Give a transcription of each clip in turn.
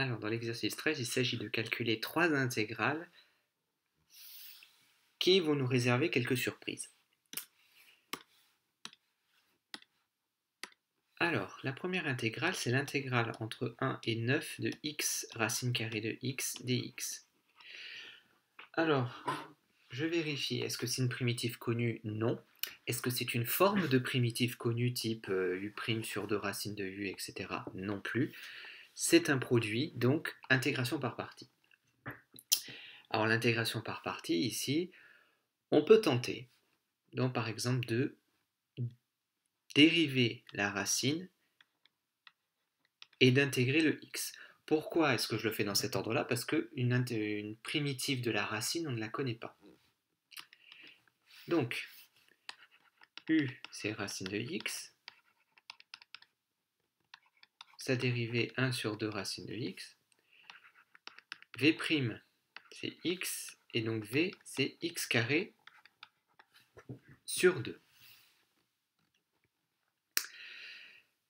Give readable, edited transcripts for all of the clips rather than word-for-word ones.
Alors, dans l'exercice 13, il s'agit de calculer trois intégrales qui vont nous réserver quelques surprises. Alors, la première intégrale, c'est l'intégrale entre 1 et 9 de x racine carrée de x dx. Alors, je vérifie, est-ce que c'est une primitive connue? Non. Est-ce que c'est une forme de primitive connue type u' sur 2 racines de u, etc.? Non plus. C'est un produit, donc intégration par partie. Alors l'intégration par partie, ici, on peut tenter, donc par exemple, de dériver la racine et d'intégrer le x. Pourquoi est-ce que je le fais dans cet ordre-là? Parce qu'une primitive de la racine, on ne la connaît pas. Donc, u, c'est racine de x. Sa dérivée 1 sur 2 racine de x. v', c'est x, et donc v, c'est x carré sur 2.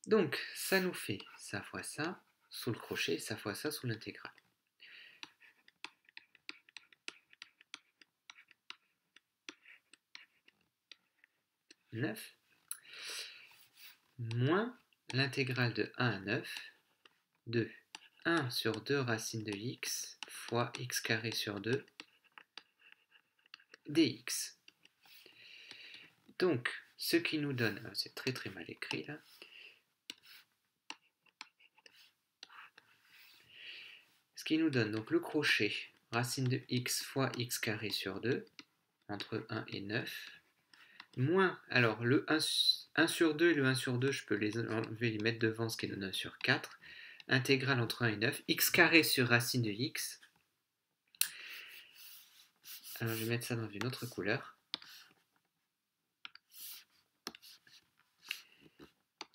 Donc, ça nous fait ça fois ça sous le crochet, ça fois ça sous l'intégrale. Moins l'intégrale de 1 à 9 de 1 sur 2 racine de x fois x carré sur 2 dx. Donc, ce qui nous donne, c'est très très mal écrit là, ce qui nous donne donc le crochet racine de x fois x carré sur 2 entre 1 et 9, moins, alors le 1 sur 2 et le 1 sur 2, je peux les enlever, les mettre devant, ce qui donne 1 sur 4, intégrale entre 1 et 9, x carré sur racine de x. Alors je vais mettre ça dans une autre couleur.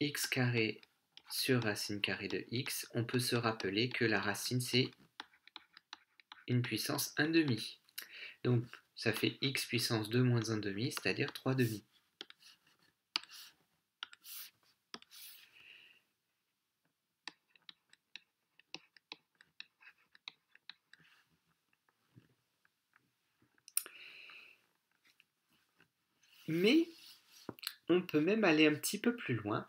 X carré sur racine carrée de x, on peut se rappeler que la racine c'est une puissance 1 demi. Donc ça fait x puissance 2 moins 1 demi, c'est-à-dire 3 demi. Mais on peut même aller un petit peu plus loin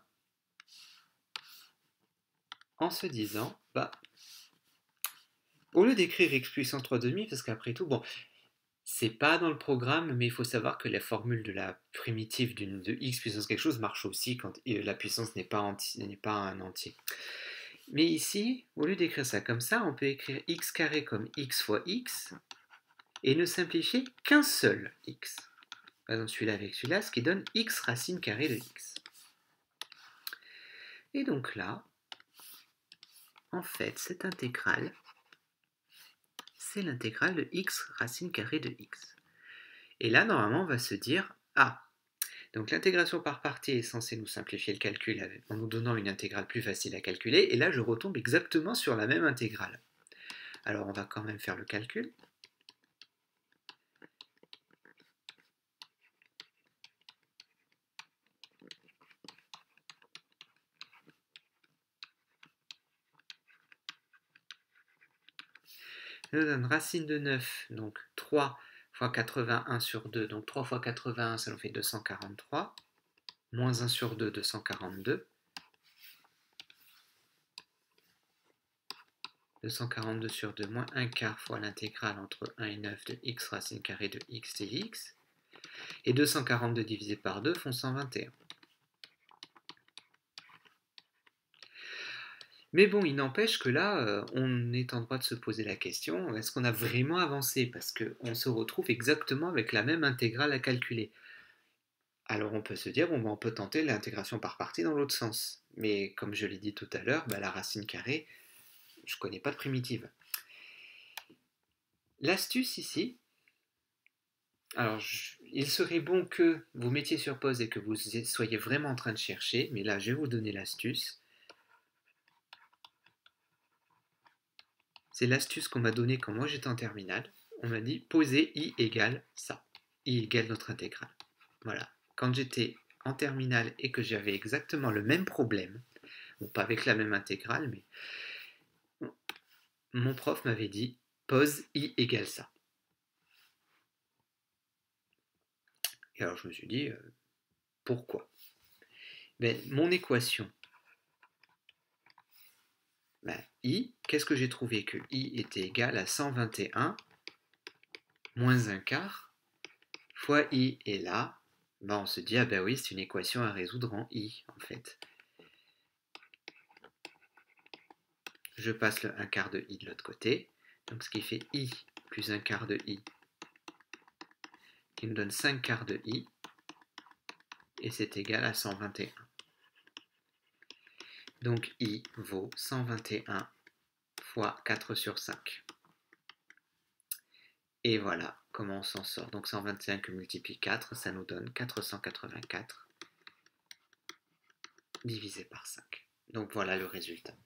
en se disant, au lieu d'écrire x puissance 3 demi, parce qu'après tout, bon, c'est pas dans le programme, mais il faut savoir que la formule de la primitive de x puissance quelque chose marche aussi quand la puissance n'est pas un entier. Mais ici, au lieu d'écrire ça comme ça, on peut écrire x carré comme x fois x et ne simplifier qu'un seul x. Par exemple, celui-là avec celui-là, ce qui donne x racine carrée de x. Et donc là, en fait, cette intégrale, c'est l'intégrale de x racine carrée de x. Et là, normalement, on va se dire, donc l'intégration par partie est censée nous simplifier le calcul en nous donnant une intégrale plus facile à calculer, et là, je retombe exactement sur la même intégrale. Alors, on va quand même faire le calcul. Ça nous donne racine de 9, donc 3 fois 81 sur 2, donc 3 fois 81, ça nous fait 243, moins 1 sur 2, 242. 242 sur 2 moins 1 quart fois l'intégrale entre 1 et 9 de x racine carrée de x dx. Et 242 divisé par 2 font 121. Mais bon, il n'empêche que là, on est en droit de se poser la question, est-ce qu'on a vraiment avancé? Parce qu'on se retrouve exactement avec la même intégrale à calculer. Alors on peut se dire, on peut tenter l'intégration par partie dans l'autre sens. Mais comme je l'ai dit tout à l'heure, la racine carrée, je ne connais pas de primitive. L'astuce ici, alors il serait bon que vous mettiez sur pause et que vous soyez vraiment en train de chercher, mais là je vais vous donner l'astuce. C'est l'astuce qu'on m'a donnée quand moi j'étais en terminale. On m'a dit poser i égale ça. I égale notre intégrale. Voilà. Quand j'étais en terminale et que j'avais exactement le même problème, bon pas avec la même intégrale, mais mon prof m'avait dit, pose I égale ça. Et alors je me suis dit, pourquoi? Ben, mon équation, ben, I, qu'est-ce que j'ai trouvé? Que I était égal à 121 moins un quart fois I. Et là, ben, on se dit, ah ben oui, c'est une équation à résoudre en I, en fait. Je passe le 1 quart de I de l'autre côté, donc ce qui fait I plus 1 quart de I, qui nous donne 5 quarts de I, et c'est égal à 121. Donc I vaut 121 fois 4 sur 5. Et voilà comment on s'en sort. Donc 121 que multiplie 4, ça nous donne 484 divisé par 5. Donc voilà le résultat.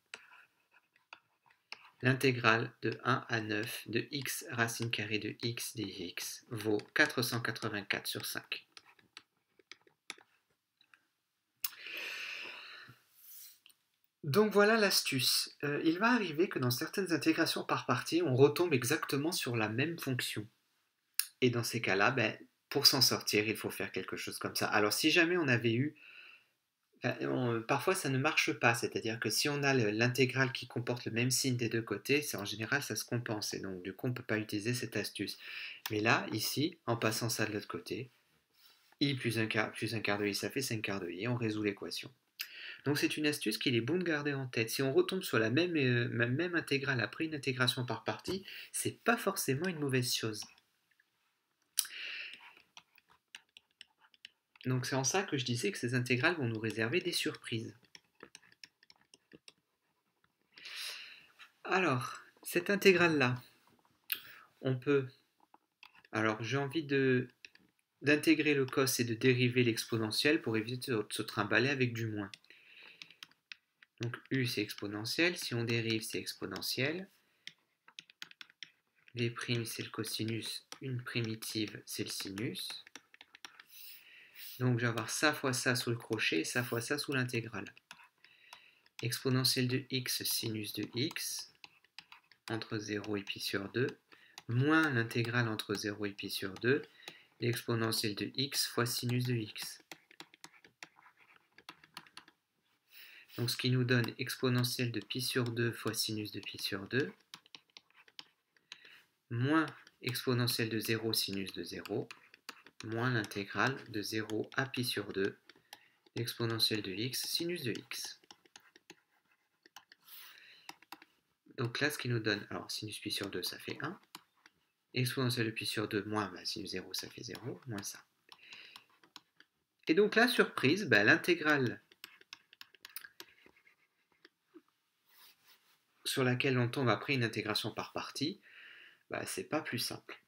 L'intégrale de 1 à 9 de x racine carrée de x dx vaut 484 sur 5. Donc voilà l'astuce. Il va arriver que dans certaines intégrations par partie, on retombe exactement sur la même fonction. Et dans ces cas-là, ben, pour s'en sortir, il faut faire quelque chose comme ça. Alors si jamais on avait eu... parfois ça ne marche pas, c'est-à-dire que si on a l'intégrale qui comporte le même signe des deux côtés, en général ça se compense, et donc du coup on ne peut pas utiliser cette astuce. Mais là, ici, en passant ça de l'autre côté, I plus un quart de I, ça fait 5 quarts de I, on résout l'équation. Donc c'est une astuce qu'il est bon de garder en tête. Si on retombe sur la même intégrale après une intégration par partie, c'est pas forcément une mauvaise chose. Donc c'est en ça que je disais que ces intégrales vont nous réserver des surprises. Alors, cette intégrale-là, on peut... Alors j'ai envie d'intégrer le cos et de dériver l'exponentielle pour éviter de se trimballer avec du moins. Donc U c'est exponentielle, si on dérive c'est exponentielle. V' c'est le cosinus, une primitive c'est le sinus. Donc je vais avoir ça fois ça sous le crochet et ça fois ça sous l'intégrale. Exponentielle de x sinus de x entre 0 et pi sur 2 moins l'intégrale entre 0 et pi sur 2 l'exponentielle de x fois sinus de x. Donc ce qui nous donne exponentielle de pi sur 2 fois sinus de pi sur 2 moins exponentielle de 0 sinus de 0 moins l'intégrale de 0 à pi sur 2 l'exponentielle de x sinus de x. Donc là ce qui nous donne, alors sinus pi sur 2 ça fait 1, exponentielle de pi sur 2 moins sinus 0 ça fait 0, moins ça. Et donc là, surprise, l'intégrale sur laquelle on tombe après une intégration par partie, c'est pas plus simple.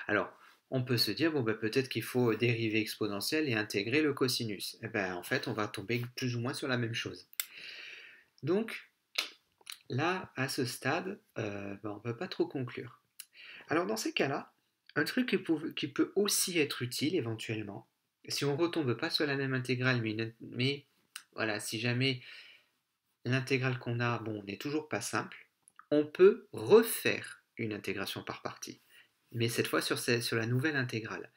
Alors, on peut se dire, bon, peut-être qu'il faut dériver exponentielle et intégrer le cosinus. Et en fait, on va tomber plus ou moins sur la même chose. Donc, là, à ce stade, on ne peut pas trop conclure. Alors, dans ces cas-là, un truc qui peut aussi être utile éventuellement, si on ne retombe pas sur la même intégrale, mais voilà, si jamais l'intégrale qu'on a, bon, n'est toujours pas simple, on peut refaire une intégration par partie, mais cette fois sur la nouvelle intégrale.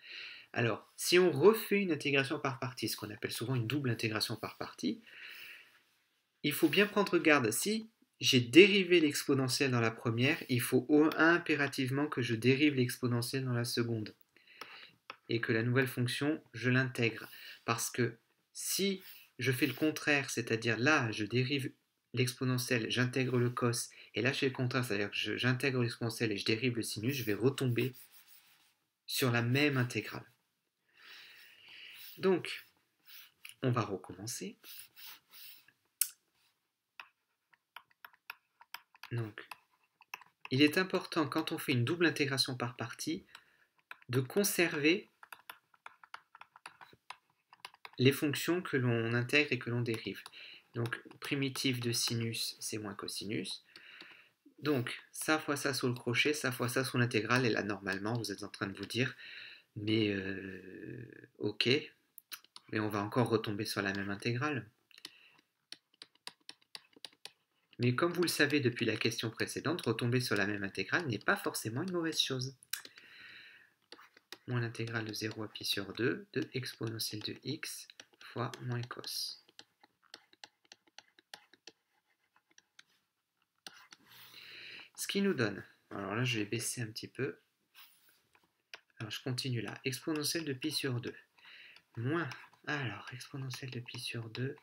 Alors, si on refait une intégration par partie, ce qu'on appelle souvent une double intégration par partie, il faut bien prendre garde. Si j'ai dérivé l'exponentielle dans la première, il faut impérativement que je dérive l'exponentielle dans la seconde. Et que la nouvelle fonction, je l'intègre. Parce que si je fais le contraire, c'est-à-dire là, je dérive l'exponentielle, j'intègre le cos, et là je fais le contraire, c'est-à-dire que j'intègre l'exponentielle et je dérive le sinus, je vais retomber sur la même intégrale. Donc, on va recommencer. Donc, il est important, quand on fait une double intégration par partie, de conserver les fonctions que l'on intègre et que l'on dérive. Donc, primitive de sinus, c'est moins cosinus. Donc, ça fois ça sous le crochet, ça fois ça sous l'intégrale, et là, normalement, vous êtes en train de vous dire, mais ok, mais on va encore retomber sur la même intégrale. Mais comme vous le savez depuis la question précédente, retomber sur la même intégrale n'est pas forcément une mauvaise chose. Moins l'intégrale de 0 à pi sur 2 de exponentielle de x fois moins cos. Ce qui nous donne, alors là je vais baisser un petit peu, alors je continue là, exponentielle de pi sur 2, moins, alors exponentielle de pi sur 2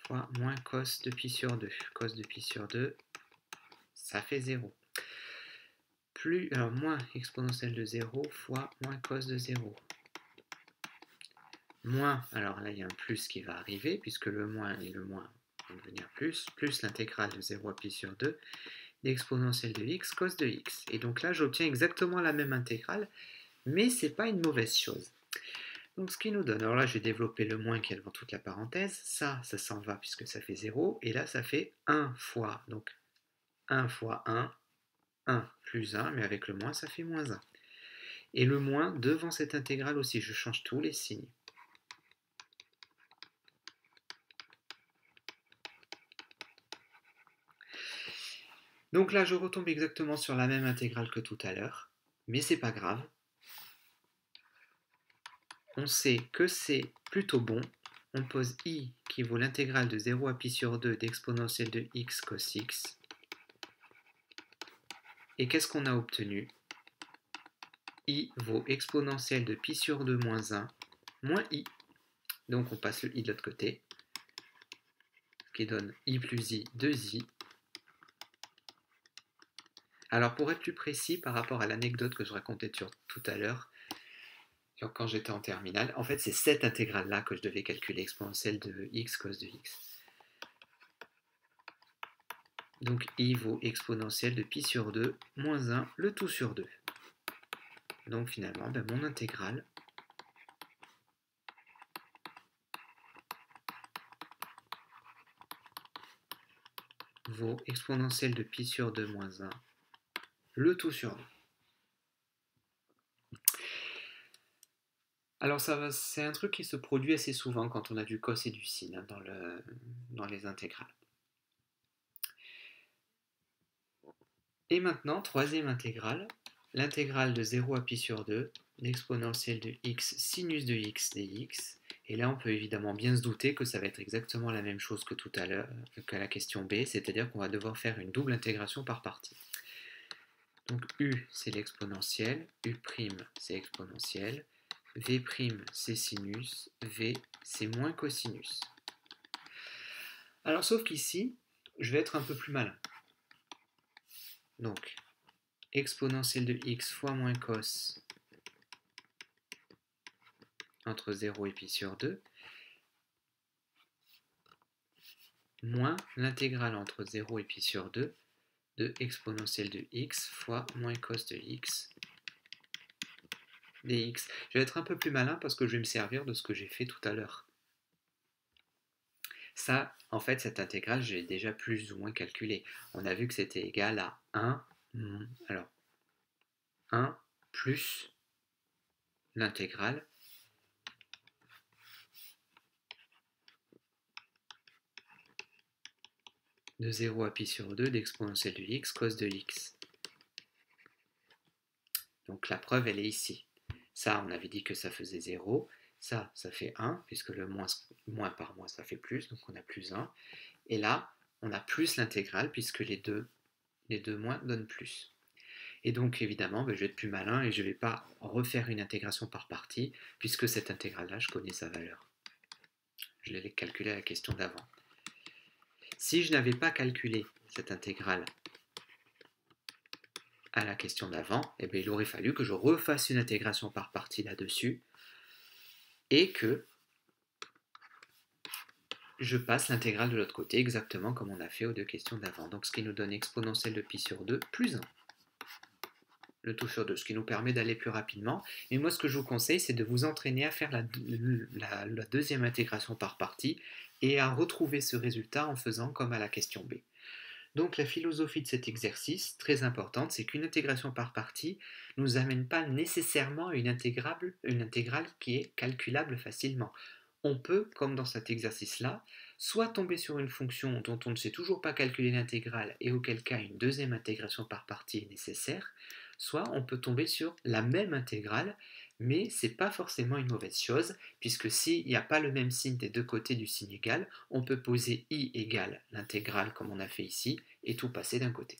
fois moins cos de pi sur 2, cos de pi sur 2, ça fait 0. Plus, alors moins exponentielle de 0 fois moins cos de 0. Moins, alors là il y a un plus qui va arriver, puisque le moins et le moins vont devenir plus l'intégrale de 0 à pi sur 2, d'exponentielle de x cos de x. Et donc là j'obtiens exactement la même intégrale, mais c'est pas une mauvaise chose. Donc ce qui nous donne, alors là je vais développer le moins qui est devant toute la parenthèse, ça s'en va puisque ça fait 0, et là ça fait 1 fois, donc 1 fois 1, 1 plus 1, mais avec le moins ça fait moins 1. Et le moins devant cette intégrale aussi, je change tous les signes. Donc là je retombe exactement sur la même intégrale que tout à l'heure, mais c'est pas grave. On sait que c'est plutôt bon. On pose i qui vaut l'intégrale de 0 à pi sur 2 d'exponentielle de x cos x. Et qu'est-ce qu'on a obtenu? I vaut exponentielle de pi sur 2 moins 1 moins i. Donc on passe le i de l'autre côté, ce qui donne i plus i 2i. Alors pour être plus précis par rapport à l'anecdote que je racontais tout à l'heure, quand j'étais en terminale, en fait c'est cette intégrale-là que je devais calculer, exponentielle de x cos de x. Donc i vaut exponentielle de pi sur 2 moins 1 le tout sur 2. Donc finalement, mon intégrale vaut exponentielle de pi sur 2 moins 1 le tout sur 2. Alors c'est un truc qui se produit assez souvent quand on a du cos et du sin dans les intégrales. Et maintenant, troisième intégrale, l'intégrale de 0 à pi sur 2, l'exponentielle de x sinus de x dx. Et là, on peut évidemment bien se douter que ça va être exactement la même chose que tout à l'heure, qu'à la question B, c'est-à-dire qu'on va devoir faire une double intégration par partie. Donc u, c'est l'exponentielle, u' c'est exponentielle, v' c'est sinus, v, c'est moins cosinus. Alors, sauf qu'ici, je vais être un peu plus malin. Donc, exponentielle de x fois moins cos entre 0 et pi sur 2, moins l'intégrale entre 0 et pi sur 2 de exponentielle de x fois moins cos de x dx. Je vais être un peu plus malin parce que je vais me servir de ce que j'ai fait tout à l'heure. Ça, en fait, cette intégrale, j'ai déjà plus ou moins calculé. On a vu que c'était égal à 1, alors 1 plus l'intégrale de 0 à pi sur 2 d'exponentielle de x cos de x. Donc la preuve, elle est ici. Ça, on avait dit que ça faisait 0. Ça fait 1, puisque le moins par moins, ça fait plus, donc on a plus 1. Et là, on a plus l'intégrale, puisque les deux moins donnent plus. Et donc, évidemment, je vais être plus malin et je ne vais pas refaire une intégration par partie, puisque cette intégrale-là, je connais sa valeur. Je l'avais calculée à la question d'avant. Si je n'avais pas calculé cette intégrale à la question d'avant, eh bien, il aurait fallu que je refasse une intégration par partie là-dessus et que je passe l'intégrale de l'autre côté exactement comme on a fait aux deux questions d'avant. Donc ce qui nous donne exponentielle de pi sur 2 plus 1. Le tout sur 2, ce qui nous permet d'aller plus rapidement. Et moi ce que je vous conseille, c'est de vous entraîner à faire la deuxième intégration par partie et à retrouver ce résultat en faisant comme à la question B. Donc la philosophie de cet exercice, très importante, c'est qu'une intégration par partie ne nous amène pas nécessairement à une intégrale qui est calculable facilement. On peut, comme dans cet exercice-là, soit tomber sur une fonction dont on ne sait toujours pas calculer l'intégrale et auquel cas une deuxième intégration par partie est nécessaire, soit on peut tomber sur la même intégrale, mais c'est pas forcément une mauvaise chose, puisque s'il n'y a pas le même signe des deux côtés du signe égal, on peut poser i égale l'intégrale comme on a fait ici, et tout passer d'un côté.